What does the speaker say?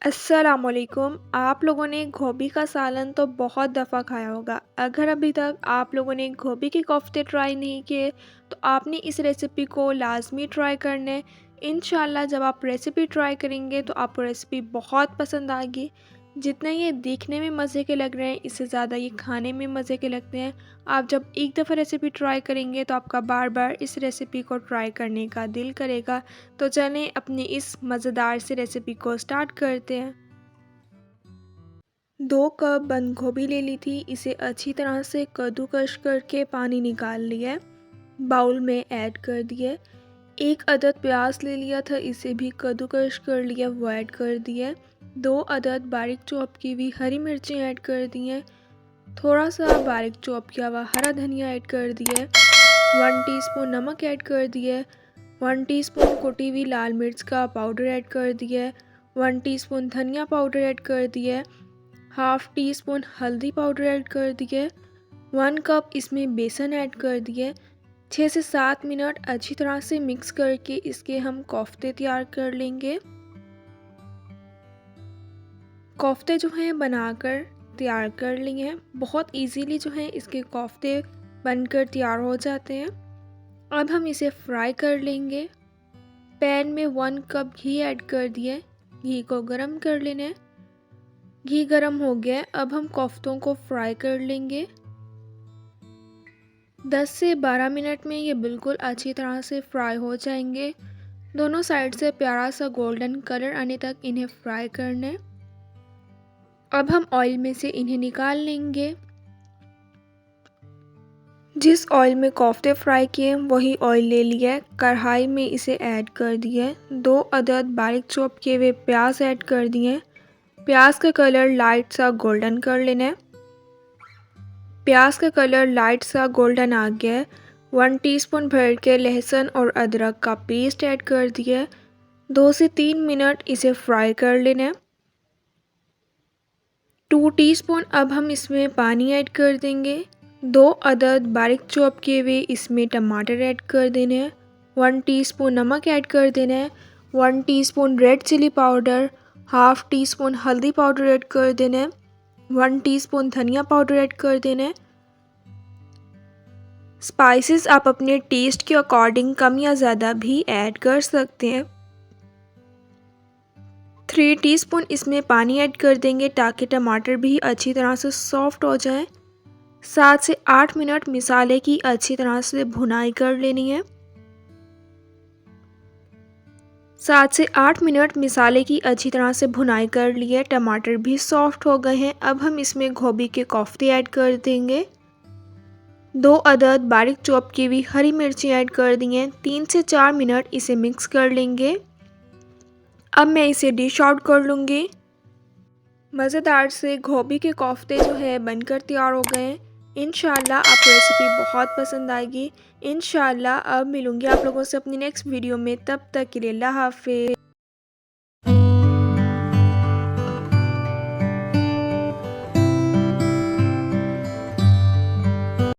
अस्सलामुअलैकुम। आप लोगों ने गोभी का सालन तो बहुत दफ़ा खाया होगा। अगर अभी तक आप लोगों ने गोभी के कोफ्ते ट्राई नहीं किए तो आपने इस रेसिपी को लाज़मी ट्राई करना है। इंशाल्लाह जब आप रेसिपी ट्राई करेंगे तो आपको रेसिपी बहुत पसंद आएगी। जितना ये देखने में मज़े के लग रहे हैं इससे ज़्यादा ये खाने में मज़े के लगते हैं। आप जब एक दफ़ा रेसिपी ट्राई करेंगे तो आपका बार बार इस रेसिपी को ट्राई करने का दिल करेगा। तो चलें अपनी इस मज़ेदार सी रेसिपी को स्टार्ट करते हैं। 2 कप बंद गोभी ले ली थी, इसे अच्छी तरह से कद्दूकस करके पानी निकाल लिया है। बाउल में ऐड कर दिए। 1 अदद प्याज ले लिया था, इसे भी कद्दूकस कर लिया, वो ऐड कर दिए। 2 अदद बारीक चॉप की हुई हरी मिर्चें ऐड कर दी हैं। थोड़ा सा बारीक चॉप किया हुआ हरा धनिया ऐड कर दिया। 1 टीस्पून नमक ऐड कर दिया। 1 टीस्पून कुटी हुई लाल मिर्च का पाउडर ऐड कर दिया है। 1 टीस्पून धनिया पाउडर ऐड कर दिया है। हाफ़ टी स्पून हल्दी पाउडर ऐड कर दिया है। 1 कप इसमें बेसन ऐड कर दिए। 6 से 7 मिनट अच्छी तरह से मिक्स करके इसके हम कोफ्ते तैयार कर लेंगे। कोफ्ते जो हैं बनाकर तैयार कर लिए हैं। बहुत इजीली जो है इसके कोफ्ते बनकर तैयार हो जाते हैं। अब हम इसे फ्राई कर लेंगे। पैन में 1 कप घी ऐड कर दिए। घी को गरम कर लेना है। घी गरम हो गया, अब हम कोफ्तों को फ्राई कर लेंगे। 10 से 12 मिनट में ये बिल्कुल अच्छी तरह से फ्राई हो जाएंगे। दोनों साइड से प्यारा सा गोल्डन कलर आने तक इन्हें फ्राई करना है। अब हम ऑयल में से इन्हें निकाल लेंगे। जिस ऑयल में कोफ्ते फ्राई किए वही ऑयल ले लिया है। कढ़ाई में इसे ऐड कर दिए। 2 अदद बारीक चॉप किए हुए प्याज ऐड कर दिए। प्याज का कलर लाइट सा गोल्डन कर लेना है। प्याज का कलर लाइट सा गोल्डन आ गया है। 1 टीस्पून भर के लहसुन और अदरक का पेस्ट ऐड कर दिया। 2 से 3 मिनट इसे फ्राई कर लेना है। 2 टीस्पून अब हम इसमें पानी ऐड कर देंगे। 2 अदद बारीक चॉप किए हुए इसमें टमाटर ऐड कर देने हैं। 1 टीस्पून नमक ऐड कर देना है। 1 teaspoon red chilli powder, half teaspoon हल्दी पाउडर ऐड कर देना है। 1 टीस्पून धनिया पाउडर ऐड कर देना है। स्पाइसेस आप अपने टेस्ट के अकॉर्डिंग कम या ज़्यादा भी ऐड कर सकते हैं। 3 टीस्पून इसमें पानी ऐड कर देंगे ताकि टमाटर भी अच्छी तरह से सॉफ्ट हो जाए। 7 से 8 मिनट मसाले की अच्छी तरह से भुनाई कर लेनी है। 7 से 8 मिनट मसाले की अच्छी तरह से भुनाई कर ली है। टमाटर भी सॉफ्ट हो गए हैं। अब हम इसमें गोभी के कोफ्ते ऐड कर देंगे। 2 अदद बारीक चॉप की हुई हरी मिर्ची ऐड कर दी हैं। 3 से 4 मिनट इसे मिक्स कर लेंगे। अब मैं इसे डिश आउट कर लूँगी। मज़ेदार से गोभी के कोफ्ते जो है बनकर तैयार हो गए हैं। इंशाल्लाह आपको रेसिपी बहुत पसंद आएगी। इंशाल्लाह अब मिलूँगी आप लोगों से अपनी नेक्स्ट वीडियो में। तब तक के लिए अल्लाह हाफ़िज़।